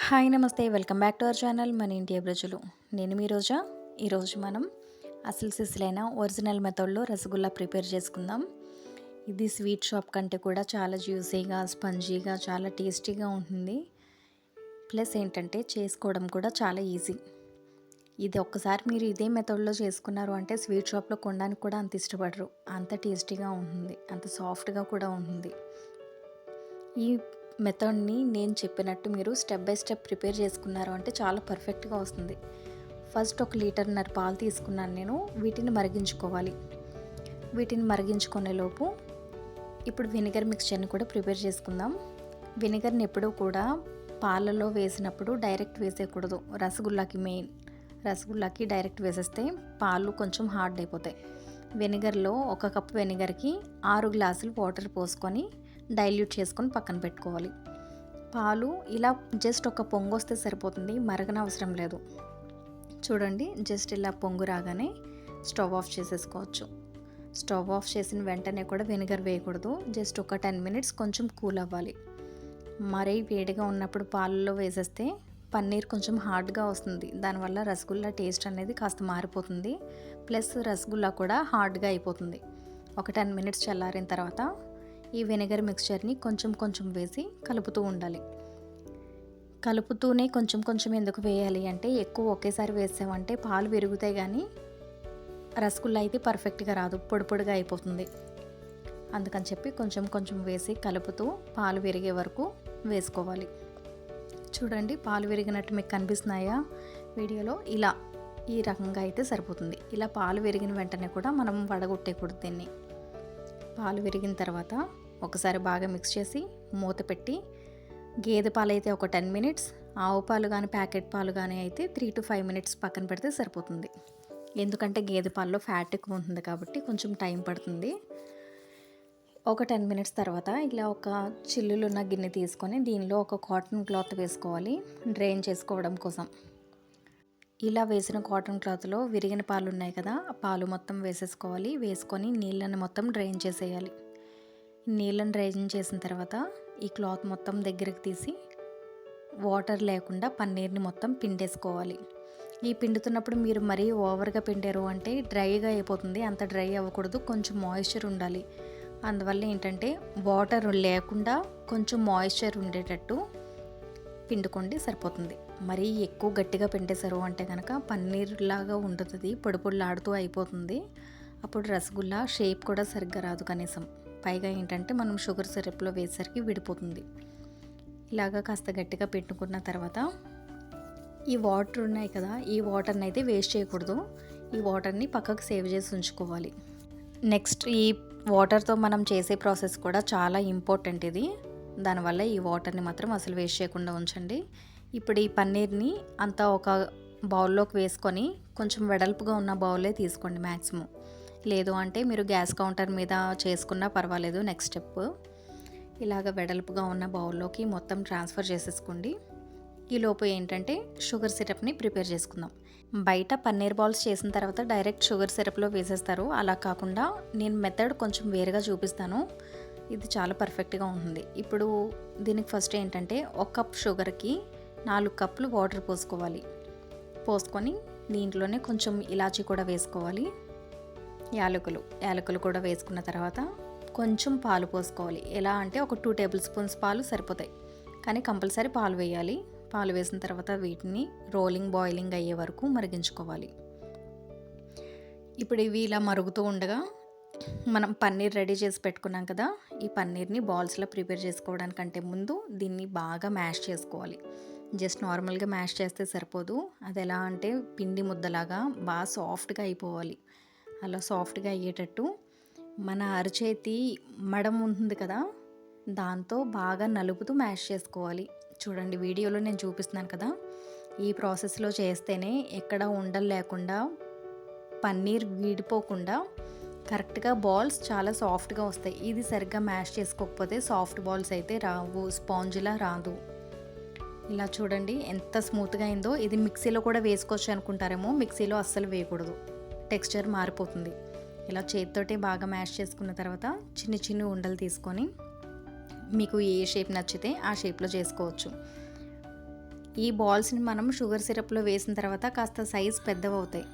Hi నమస్తే welcome back to our channel మన ఇంటి అభిరుచులు. నేను మీ రోజా. ఈరోజు మనం అసలు సిసిలైన ఒరిజినల్ మెథడ్లో రసగుల్లా ప్రిపేర్ చేసుకుందాం. ఇది స్వీట్ షాప్ కంటే కూడా చాలా జ్యూసీగా స్పంజీగా చాలా టేస్టీగా ఉంటుంది. ప్లస్ ఏంటంటే చేసుకోవడం కూడా చాలా ఈజీ. ఇది ఒక్కసారి మీరు ఇదే మెథడ్లో చేసుకున్నారు అంటే స్వీట్ షాప్లో కొనడానికి కూడా అంత ఇష్టపడరు. అంత టేస్టీగా ఉంటుంది, అంత సాఫ్ట్గా కూడా ఉంటుంది. ఈ మెథడ్ని నేను చెప్పినట్టు మీరు స్టెప్ బై స్టెప్ ప్రిపేర్ చేసుకున్నారు అంటే చాలా పర్ఫెక్ట్గా వస్తుంది. ఫస్ట్ 1 లీటర్‌న్నర పాలు తీసుకున్నాను నేను. వీటిని మరిగించుకోవాలి. వీటిని మరిగించుకునే లోపు ఇప్పుడు వెనిగర్ మిక్స్చర్ని కూడా ప్రిపేర్ చేసుకుందాం. వెనిగర్ని ఎప్పుడూ కూడా పాలలో వేసినప్పుడు డైరెక్ట్ వేసేయకూడదు. రసగుల్లాకి డైరెక్ట్ వేసేస్తే పాలు కొంచెం హార్డ్ అయిపోతాయి. వెనిగర్లో 1 కప్ వెనిగర్కి 6 గ్లాసులు వాటర్ పోసుకొని డైల్యూట్ చేసుకొని పక్కన పెట్టుకోవాలి. పాలు ఇలా జస్ట్ ఒక పొంగు వస్తే సరిపోతుంది, మరగనవసరం లేదు. చూడండి, జస్ట్ ఇలా పొంగు రాగానే స్టవ్ ఆఫ్ చేసేసుకోవచ్చు. స్టవ్ ఆఫ్ చేసిన వెంటనే కూడా వెనిగర్ వేయకూడదు. జస్ట్ ఒక 10 మినిట్స్ కొంచెం కూల్ అవ్వాలి. మరీ వేడిగా ఉన్నప్పుడు పాలలో వేసేస్తే పన్నీర్ కొంచెం హార్డ్గా వస్తుంది. దానివల్ల రసగుల్లా టేస్ట్ అనేది కాస్త మారిపోతుంది. ప్లస్ రసగుల్లా కూడా హార్డ్గా అయిపోతుంది. ఒక 10 మినిట్స్ చల్లారిన తర్వాత ఈ వెనిగర్ మిక్స్చర్ని కొంచెం కొంచెం వేసి కలుపుతూ ఉండాలి. కలుపుతూనే కొంచెం కొంచెం ఎందుకు వేయాలి అంటే ఎక్కువ ఒకేసారి వేసామంటే పాలు విరుగుతాయి కానీ రసగుల్లా అయితే పర్ఫెక్ట్గా రాదు, పొడి పొడిగా అయిపోతుంది. అందుకని చెప్పి కొంచెం కొంచెం వేసి కలుపుతూ పాలు విరిగే వరకు వేసుకోవాలి. చూడండి, పాలు విరిగినట్టు మీకు కనిపిస్తున్నాయా వీడియోలో? ఇలా ఈ రకంగా అయితే సరిపోతుంది. ఇలా పాలు విరిగిన వెంటనే కూడా మనం వడగొట్టేయకూడదు దీన్ని. పాలు విరిగిన తర్వాత ఒకసారి బాగా మిక్స్ చేసి మూత పెట్టి గేదె పాలు అయితే ఒక 10 మినిట్స్, ఆవు పాలు కానీ ప్యాకెట్ పాలు కానీ అయితే 3 to 5 మినిట్స్ పక్కన పెడితే సరిపోతుంది. ఎందుకంటే గేదె పాలలో ఫ్యాట్ ఎక్కువ ఉంటుంది కాబట్టి కొంచెం టైం పడుతుంది. ఒక 10 మినిట్స్ తర్వాత ఇలా ఒక చిల్లులున్న గిన్నె తీసుకొని దీనిలో ఒక కాటన్ క్లాత్ వేసుకోవాలి, డ్రైన్ చేసుకోవడం కోసం. ఇలా వేసిన కాటన్ క్లాత్లో విరిగిన పాలు ఉన్నాయి కదా, ఆ పాలు మొత్తం వేసేసుకోవాలి. వేసుకొని నీళ్ళని మొత్తం డ్రైన్ చేసేయాలి. నీళ్ళని డ్రైన్ చేసిన తర్వాత ఈ క్లాత్ మొత్తం దగ్గరికి తీసి వాటర్ లేకుండా పన్నీర్ని మొత్తం పిండేసుకోవాలి. ఈ పిండుతున్నప్పుడు మీరు మరీ ఓవర్గా పిండారు అంటే డ్రైగా అయిపోతుంది. అంత డ్రై అవ్వకూడదు, కొంచెం మాయిశ్చర్ ఉండాలి. అందువల్ల ఏంటంటే వాటర్ లేకుండా కొంచెం మాయిశ్చర్ ఉండేటట్టు పిండుకోండి, సరిపోతుంది. మరీ ఎక్కువ గట్టిగా పిండేశారు అంటే కనుక పన్నీర్ లాగా ఉంటుంది, పొడి పొడిలాడుతూ అయిపోతుంది. అప్పుడు రసగుల్లా షేప్ కూడా సరిగ్గా రాదు కనీసం. పైగా ఏంటంటే మనం షుగర్ సిరప్లో వేసేసరికి విడిపోతుంది. ఇలాగా కాస్త గట్టిగా పెట్టుకున్న తర్వాత ఈ వాటర్ ఉన్నాయి కదా, ఈ వాటర్ని అయితే వేస్ట్ చేయకూడదు. ఈ వాటర్ని పక్కకు సేవ్ చేసి ఉంచుకోవాలి. నెక్స్ట్ ఈ వాటర్తో మనం చేసే ప్రాసెస్ కూడా చాలా ఇంపార్టెంట్ ఇది. దానివల్ల ఈ వాటర్ని మాత్రం అసలు వేస్ట్ చేయకుండా ఉంచండి. ఇప్పుడు ఈ పన్నీర్ని అంతా ఒక బౌల్లోకి వేసుకొని కొంచెం వెడల్పుగా ఉన్న బౌలే తీసుకోండి మ్యాక్సిమం. లేదు అంటే మీరు గ్యాస్ కౌంటర్ మీద చేసుకున్నా పర్వాలేదు. నెక్స్ట్ స్టెప్ ఇలాగ వెడల్పుగా ఉన్న బౌల్లోకి మొత్తం ట్రాన్స్ఫర్ చేసేసుకోండి. ఈలోపు ఏంటంటే షుగర్ సిరప్ని ప్రిపేర్ చేసుకుందాం. బయట పన్నీర్ బాల్స్ చేసిన తర్వాత డైరెక్ట్ షుగర్ సిరప్లో వేసేస్తారు. అలా కాకుండా నేను మెథడ్ కొంచెం వేరుగా చూపిస్తాను. ఇది చాలా పర్ఫెక్ట్గా ఉంటుంది. ఇప్పుడు దీనికి ఫస్ట్ ఏంటంటే 1 కప్ షుగర్కి 4 కప్పులు వాటర్ పోసుకొని దీంట్లోనే కొంచెం ఇలాచీ కూడా వేసుకోవాలి. యాలకులు కూడా వేసుకున్న తర్వాత కొంచెం పాలు పోసుకోవాలి. ఎలా అంటే ఒక 2 టేబుల్ స్పూన్స్ పాలు సరిపోతాయి, కానీ కంపల్సరీ పాలు వేయాలి. పాలు వేసిన తర్వాత వీటిని బాయిలింగ్ అయ్యే వరకు మరిగించుకోవాలి. ఇప్పుడు ఇవి ఇలా మరుగుతూ ఉండగా మనం పన్నీర్ రెడీ చేసి పెట్టుకున్నాం కదా, ఈ పన్నీర్ని బాల్స్లో ప్రిపేర్ చేసుకోవడానికంటే ముందు దీన్ని బాగా మ్యాష్ చేసుకోవాలి. జస్ట్ నార్మల్గా మ్యాష్ చేస్తే సరిపోదు. అది ఎలా అంటే పిండి ముద్దలాగా బాగా సాఫ్ట్గా అయిపోవాలి. అలా సాఫ్ట్గా అయ్యేటట్టు మన అరచేతి మడం ఉంటుంది కదా, దాంతో బాగా నలుపుతూ మ్యాష్ చేసుకోవాలి. చూడండి, వీడియోలో నేను చూపిస్తున్నాను కదా, ఈ ప్రాసెస్లో చేస్తేనే ఎక్కడ ఉండలు లేకుండా పన్నీర్ వీడిపోకుండా కరెక్ట్గా బాల్స్ చాలా సాఫ్ట్గా వస్తాయి. ఇది సరిగ్గా మ్యాష్ చేసుకోకపోతే సాఫ్ట్ బాల్స్ అయితే రావు, స్పాంజ్లా రాదు. ఇలా చూడండి ఎంత స్మూత్గా అయిందో. ఇది మిక్సీలో కూడా వేసుకోవచ్చు అనుకుంటారేమో, మిక్సీలో అస్సలు వేయకూడదు, టెక్స్చర్ మారిపోతుంది. ఇలా చేతితోటి బాగా మ్యాష్ చేసుకున్న తర్వాత చిన్ని ఉండలు తీసుకొని మీకు ఏ షేప్ నచ్చితే ఆ షేప్లో చేసుకోవచ్చు. ఈ బాల్స్ని మనం షుగర్ సిరప్లో వేసిన తర్వాత కాస్త సైజ్ పెద్దవి అవుతాయి.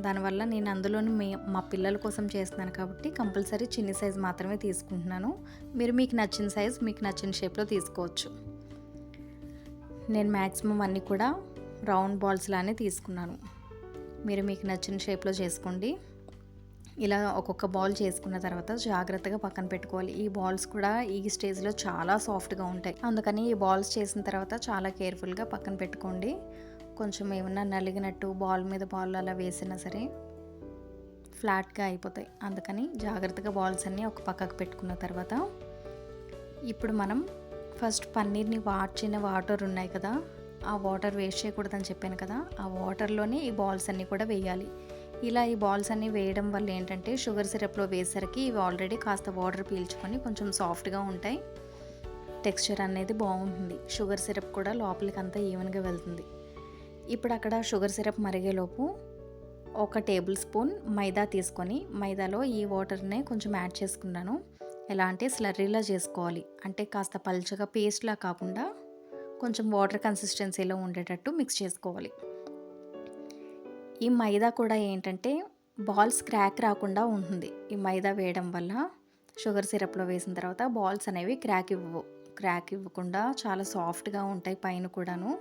దానివల్ల నేను అందులోని మా పిల్లల కోసం చేస్తున్నాను కాబట్టి కంపల్సరీ చిన్న సైజ్ మాత్రమే తీసుకుంటున్నాను. మీరు మీకు నచ్చిన సైజ్ మీకు నచ్చిన షేప్లో తీసుకోవచ్చు. నేను మ్యాక్సిమం అన్నీ కూడా రౌండ్ బాల్స్ లానే తీసుకున్నాను. మీరు మీకు నచ్చిన షేప్లో చేసుకోండి. ఇలా ఒక్కొక్క బాల్ చేసుకున్న తర్వాత జాగ్రత్తగా పక్కన పెట్టుకోవాలి. ఈ బాల్స్ కూడా ఈ స్టేజ్లో చాలా సాఫ్ట్గా ఉంటాయి. అందుకని ఈ బాల్స్ చేసిన తర్వాత చాలా కేర్ఫుల్గా పక్కన పెట్టుకోండి. కొంచెం ఏమన్నా నలిగినట్టు బాల్ మీద బాల్ అలా వేసినా సరే ఫ్లాట్గా అయిపోతాయి. అందుకని జాగ్రత్తగా బాల్స్ అన్నీ ఒక పక్కకు పెట్టుకున్న తర్వాత ఇప్పుడు మనం ఫస్ట్ పన్నీర్ని వార్చిన వాటర్ ఉన్నాయి కదా, ఆ వాటర్ వేస్ట్ చేయకూడదని చెప్పాను కదా, ఆ వాటర్లోనే ఈ బాల్స్ అన్నీ కూడా వేయాలి. ఇలా ఈ బాల్స్ అన్నీ వేయడం వల్ల ఏంటంటే షుగర్ సిరప్లో వేసరికి ఇవి ఆల్రెడీ కాస్త వాటర్ పీల్చుకొని కొంచెం సాఫ్ట్గా ఉంటాయి. టెక్స్చర్ అనేది బాగుంటుంది. షుగర్ సిరప్ కూడా లోపలికి అంతా ఈవెన్గా వెళ్తుంది. ఇప్పుడు అక్కడ షుగర్ సిరప్ మరిగేలోపు 1 టేబుల్ స్పూన్ మైదా తీసుకొని మైదాలో ఈ వాటర్నే కొంచెం యాడ్ చేసుకున్నాను. ఎలా అంటే స్లర్రీలా చేసుకోవాలి. అంటే కాస్త పల్చగా పేస్ట్లా కాకుండా కొంచెం వాటర్ కన్సిస్టెన్సీలో ఉండేటట్టు మిక్స్ చేసుకోవాలి. ఈ మైదా కూడా ఏంటంటే బాల్స్ క్రాక్ రాకుండా ఉంటుంది. ఈ మైదా వేయడం వల్ల షుగర్ సిరప్లో వేసిన తర్వాత బాల్స్ అనేవి క్రాక్ ఇవ్వకుండా చాలా సాఫ్ట్గా ఉంటాయి పైన కూడాను.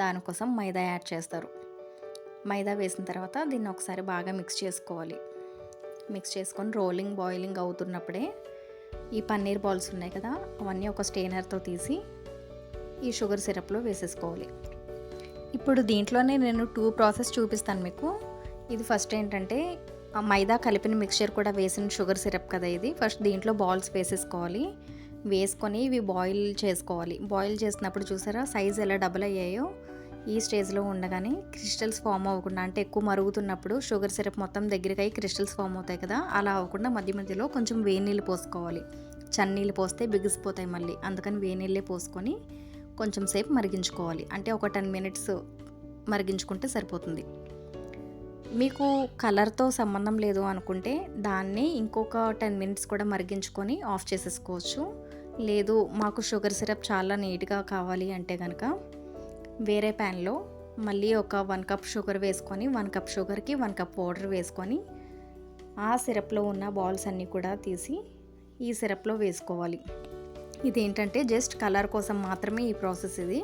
దానికోసం మైదా యాడ్ చేస్తారు. మైదా వేసిన తర్వాత దీన్ని ఒకసారి బాగా మిక్స్ చేసుకోవాలి. మిక్స్ చేసుకొని బాయిలింగ్ అవుతున్నప్పుడే ఈ పన్నీర్ బాల్స్ ఉన్నాయి కదా, అవన్నీ ఒక స్టెయినర్తో తీసి ఈ షుగర్ సిరప్లో వేసేసుకోవాలి. ఇప్పుడు దీంట్లోనే నేను 2 ప్రాసెస్ చూపిస్తాను మీకు. ఇది ఫస్ట్ ఏంటంటే ఆ మైదా కలిపిన మిక్చర్ కూడా వేసిన షుగర్ సిరప్ కదా ఇది. ఫస్ట్ దీంట్లో బాల్స్ వేసేసుకోవాలి. వేసుకొని ఇవి బాయిల్ చేసుకోవాలి. బాయిల్ చేసినప్పుడు చూసారా సైజ్ ఎలా డబుల్ అయ్యాయో. ఈ స్టేజ్లో ఉండగానే క్రిస్టల్స్ ఫామ్ అవ్వకుండా, అంటే ఎక్కువ మరుగుతున్నప్పుడు షుగర్ సిరప్ మొత్తం దగ్గరికి అయ్యి క్రిస్టల్స్ ఫామ్ అవుతాయి కదా, అలా అవ్వకుండా మధ్య మధ్యలో కొంచెం వేడి నీళ్ళు పోసుకోవాలి. చన్నీళ్ళు పోస్తే బిగిసిపోతాయి మళ్ళీ. అందుకని వేడి నీళ్ళే పోసుకొని కొంచెం సేపు మరిగించుకోవాలి. అంటే ఒక 10 మినిట్స్ మరిగించుకుంటే సరిపోతుంది. మీకు కలర్తో సంబంధం లేదు అనుకుంటే దాన్ని ఇంకొక 10 మినిట్స్ కూడా మరిగించుకొని ఆఫ్ చేసేసుకోవచ్చు. లేదు మాకు షుగర్ సిరప్ చాలా నీట్గా కావాలి అంటే కనుక వేరే ప్యాన్లో మళ్ళీ ఒక 1 కప్ షుగర్ వేసుకొని 1 కప్ షుగర్కి 1 కప్ వాటర్ వేసుకొని ఆ సిరప్లో ఉన్న బాల్స్ అన్నీ కూడా తీసి ఈ సిరప్లో వేసుకోవాలి. ఇదేంటంటే జస్ట్ కలర్ కోసం మాత్రమే ఈ ప్రాసెస్ ఇది.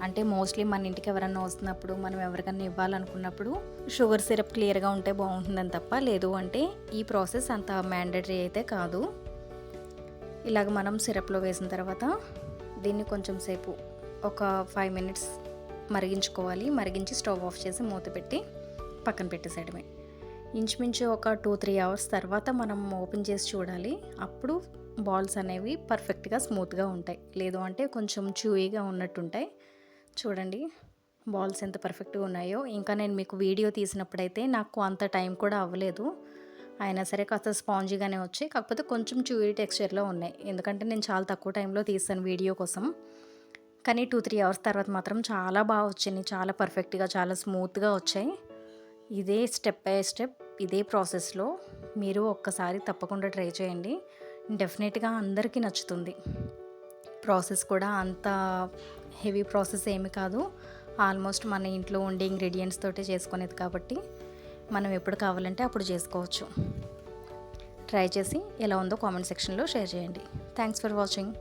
అంటే మోస్ట్లీ మన ఇంటికి ఎవరన్నా వస్తున్నప్పుడు మనం ఎవరికన్నా ఇవ్వాలనుకున్నప్పుడు షుగర్ సిరప్ క్లియర్గా ఉంటే బాగుంటుందని తప్ప, లేదు అంటే ఈ ప్రాసెస్ అంత మ్యాండేటరీ అయితే కాదు. ఇలాగ మనం సిరప్లో వేసిన తర్వాత దీన్ని కొంచెం సేపు ఒక 5 మినిట్స్ మరిగించుకోవాలి. మరిగించి స్టవ్ ఆఫ్ చేసి మూత పెట్టి పక్కన పెట్టేసేయడమే. ఇంచుమించు ఒక 2-3 అవర్స్ తర్వాత మనం ఓపెన్ చేసి చూడాలి. అప్పుడు బాల్స్ అనేవి పర్ఫెక్ట్గా స్మూత్గా ఉంటాయి. లేదు అంటే కొంచెం చూయీగా ఉన్నట్టుంటాయి. చూడండి బాల్స్ ఎంత పర్ఫెక్ట్గా ఉన్నాయో. ఇంకా నేను మీకు వీడియో తీసినప్పుడైతే నాకు అంత టైం కూడా అవ్వలేదు. అయినా సరే కాస్త స్పాంజీగానే వచ్చాయి. కాకపోతే కొంచెం చూయీ టెక్స్చర్లో ఉన్నాయి. ఎందుకంటే నేను చాలా తక్కువ టైంలో తీసాను వీడియో కోసం. కానీ 2-3 అవర్స్ తర్వాత మాత్రం చాలా బాగా వచ్చినాయి. చాలా పర్ఫెక్ట్గా చాలా స్మూత్గా వచ్చాయి. ఇదే స్టెప్ బై స్టెప్ ఇదే ప్రాసెస్లో మీరు ఒక్కసారి తప్పకుండా ట్రై చేయండి. డెఫినెట్గా అందరికీ నచ్చుతుంది. ప్రాసెస్ కూడా అంత హెవీ ప్రాసెస్ ఏమి కాదు. ఆల్మోస్ట్ మన ఇంట్లో ఉండే ఇంగ్రీడియంట్స్ తోటే చేసుకునేది కాబట్టి మనం ఎప్పుడు కావాలంటే అప్పుడు చేసుకోవచ్చు. ట్రై చేసి ఎలా ఉందో కామెంట్ సెక్షన్లో షేర్ చేయండి. Thanks for watching.